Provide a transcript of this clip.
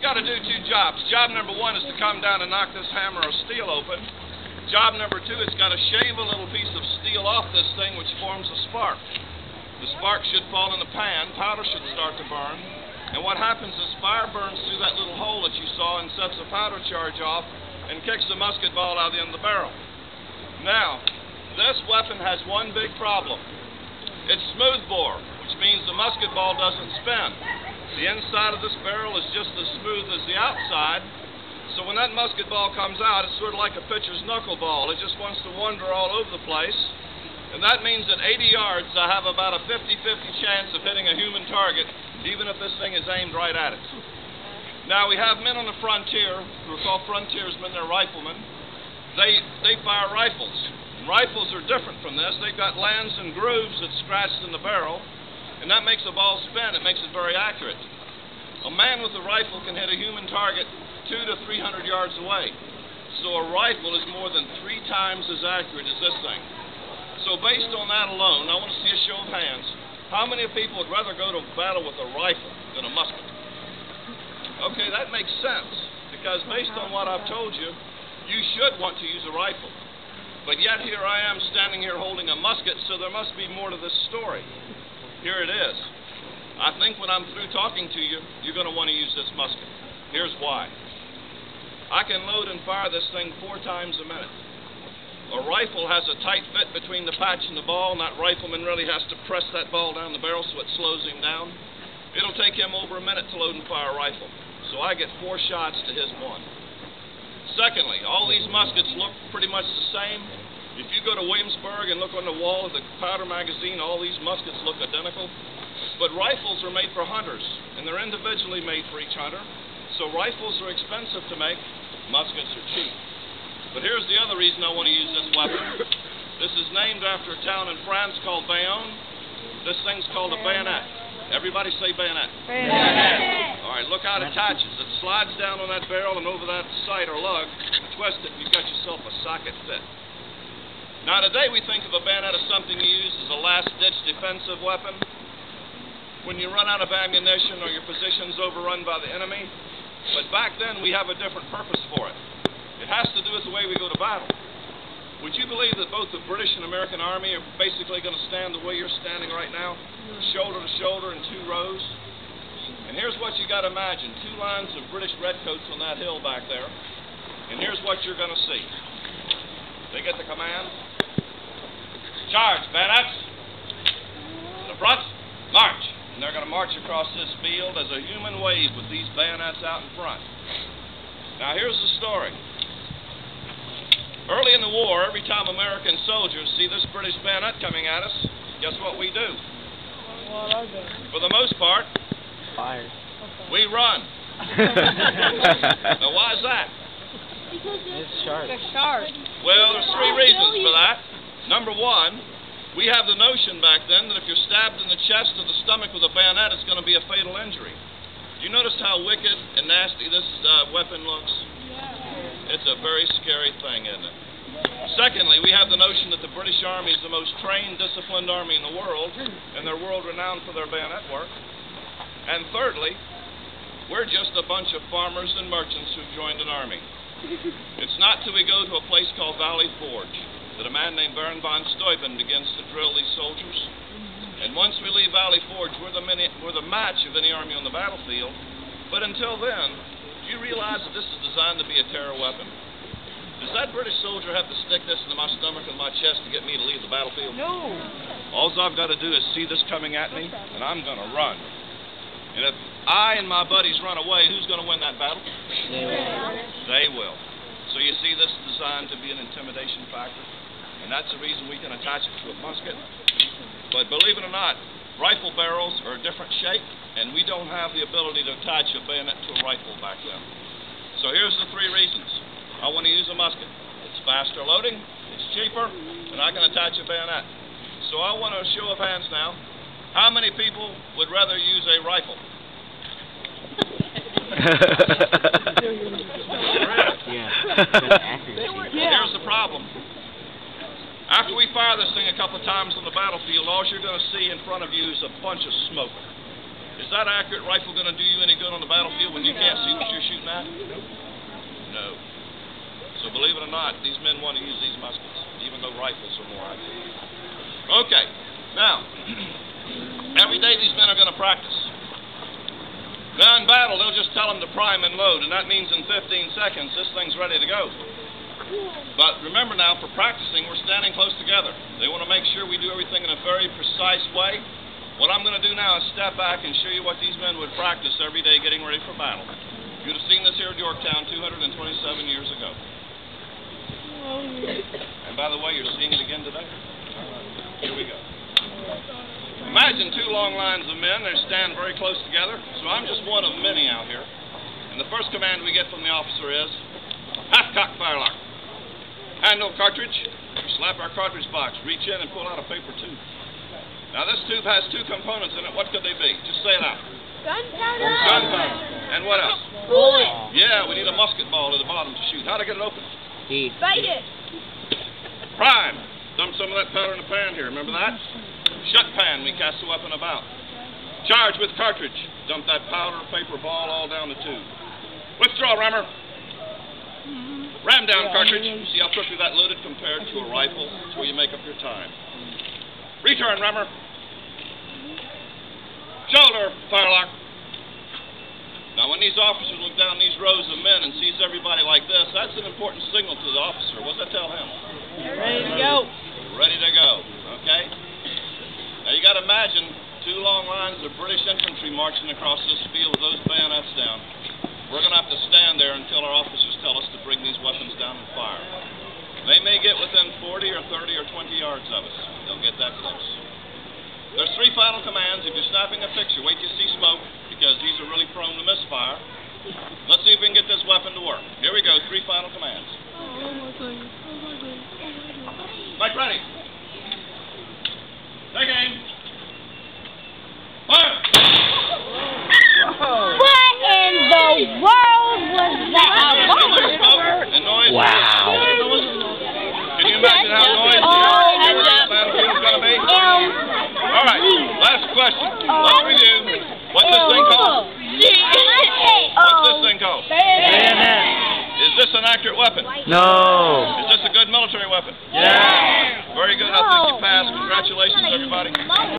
got to do two jobs. Job number one is to come down and knock this hammer of steel open. Job number two, it's got to shave a little piece of steel off this thing, which forms a spark. The spark should fall in the pan, powder should start to burn, and what happens is fire burns through that little hole that you saw and sets a powder charge off and kicks the musket ball out the end of the barrel. Now, this weapon has one big problem. It's smooth bore, which means the musket ball doesn't spin. The inside of this barrel is just as smooth as the outside, so when that musket ball comes out, it's sort of like a pitcher's knuckleball. It just wants to wander all over the place, and that means at 80 yards I have about a 50-50 chance of hitting a human target, even if this thing is aimed right at it. Now, we have men on the frontier who are called frontiersmen. They're riflemen. They fire rifles. And rifles are different from this. They've got lands and grooves that's scratched in the barrel, and that makes the ball spin. It makes it very accurate. A man with a rifle can hit a human target 200 to 300 yards away. So a rifle is more than 3 times as accurate as this thing. So based on that alone, I want to see a show of hands. How many people would rather go to battle with a rifle than a musket? Okay, that makes sense, because based on what I've told you, you should want to use a rifle. But yet here I am standing here holding a musket, so there must be more to this story. Here it is. I think when I'm through talking to you, you're going to want to use this musket. Here's why. I can load and fire this thing 4 times a minute. A rifle has a tight fit between the patch and the ball, and that rifleman really has to press that ball down the barrel so it slows him down. It'll take him over a minute to load and fire a rifle. So I get 4 shots to his 1. Secondly, all these muskets look pretty much the same. If you go to Williamsburg and look on the wall of the powder magazine, all these muskets look identical. But rifles are made for hunters, and they're individually made for each hunter. So rifles are expensive to make, muskets are cheap. But here's the other reason I want to use this weapon. This is named after a town in France called Bayonne. This thing's called a bayonet. Everybody say bayonet. Bayonet. All right, look how it attaches. It slides down on that barrel and over that sight or lug, twist it, and you've got yourself a socket fit. Now today we think of a bayonet as something you use as a last-ditch defensive weapon when you run out of ammunition or your position's overrun by the enemy. But back then we have a different purpose for it. It has to do with the way we go to battle. Would you believe that both the British and American Army are basically going to stand the way you're standing right now? Shoulder to shoulder in 2 rows. And here's what you got to imagine. 2 lines of British redcoats on that hill back there. And here's what you're going to see. They get the command. Charge, bayonets. To the front, march. And they're going to march across this field as a human wave with these bayonets out in front. Now here's the story. Early in the war, every time American soldiers see this British bayonet coming at us, guess what we do? For the most part, fire. We run. Now why is that? It's sharp. It's sharp. Well, there's 3 reasons for that. Number 1, we have the notion back then that if you're stabbed in the chest or the stomach with a bayonet, it's going to be a fatal injury. Do you notice how wicked and nasty this weapon looks? It's a very scary thing, isn't it? Secondly, we have the notion that the British Army is the most trained, disciplined army in the world, and they're world-renowned for their bayonet work. And thirdly, we're just a bunch of farmers and merchants who've joined an army. It's not till we go to a place called Valley Forge that a man named Baron von Steuben begins to drill these soldiers. And once we leave Valley Forge, we're the match of any army on the battlefield. But until then, do you realize that this is designed to be a terror weapon? Does that British soldier have to stick this into my stomach and my chest to get me to leave the battlefield? No. All I've got to do is see this coming at me, and I'm going to run. And if I and my buddies run away, who's going to win that battle? They will. So you see, this is designed to be an intimidation factor, and that's the reason we can attach it to a musket. But believe it or not, rifle barrels are a different shape, and we don't have the ability to attach a bayonet to a rifle back then. So here's the 3 reasons. I want to use a musket. It's faster loading, it's cheaper, and I can attach a bayonet. So I want a show of hands now. How many people would rather use a rifle? Here's the problem. After we fire this thing a couple of times on the battlefield, all you're going to see in front of you is a bunch of smoke. Is that accurate rifle going to do you any good on the battlefield when you can't see what you're shooting at? No. So believe it or not, these men want to use these muskets, even though rifles are more accurate. Okay, now, every day these men are going to practice. Now in battle, they'll just tell them to prime and load, and that means in 15 seconds this thing's ready to go. But remember now, for practicing, we're standing close together. They want to make sure we do everything in a very precise way. What I'm going to do now is step back and show you what these men would practice every day getting ready for battle. You'd have seen this here at Yorktown 227 years ago. And by the way, you're seeing it again today. Here we go. Imagine two long lines of men. They stand very close together. So I'm just one of many out here. And the first command we get from the officer is, half-cock firelock. Handle cartridge. Slap our cartridge box. Reach in and pull out a paper tube. Now this tube has two components in it. What could they be? Just say it out. Gunpowder. Gunpowder. And what else? Bullet. Yeah, we need a musket ball at the bottom to shoot. How to get it open? Bite it. Prime. Dump some of that powder in the pan here. Remember that? Shut pan. We cast the weapon about. Charge with cartridge. Dump that powder, paper ball all down the tube. Withdraw, rammer. Ram down cartridge. See how quickly that loaded compared to a rifle? That's where you make up your time. Return, rammer. Shoulder, firelock. Now, when these officers look down these rows of men and sees everybody like this, that's an important signal to the officer. What's that tell him? You're ready to go. Ready to go, okay? Now, you got to imagine two long lines of British infantry marching across this field with those bayonets down. We're going to have to stand there until our officers tell us to bring these weapons down and fire. They may get within 40 or 30 or 20 yards of us. They'll get that close. There's three final commands. If you're snapping a picture, wait till you see smoke, because these are really prone to misfire. Let's see if we can get this weapon to work. Here we go, three final commands. Mike, ready. Take aim. Fire! What in the world was that? Smoke and noise. Wow. Can you imagine how noisy the battlefield's going to be? All right, last question. Let's review. What's this thing called? What's this thing called? Bayonet. Is this an accurate weapon? No.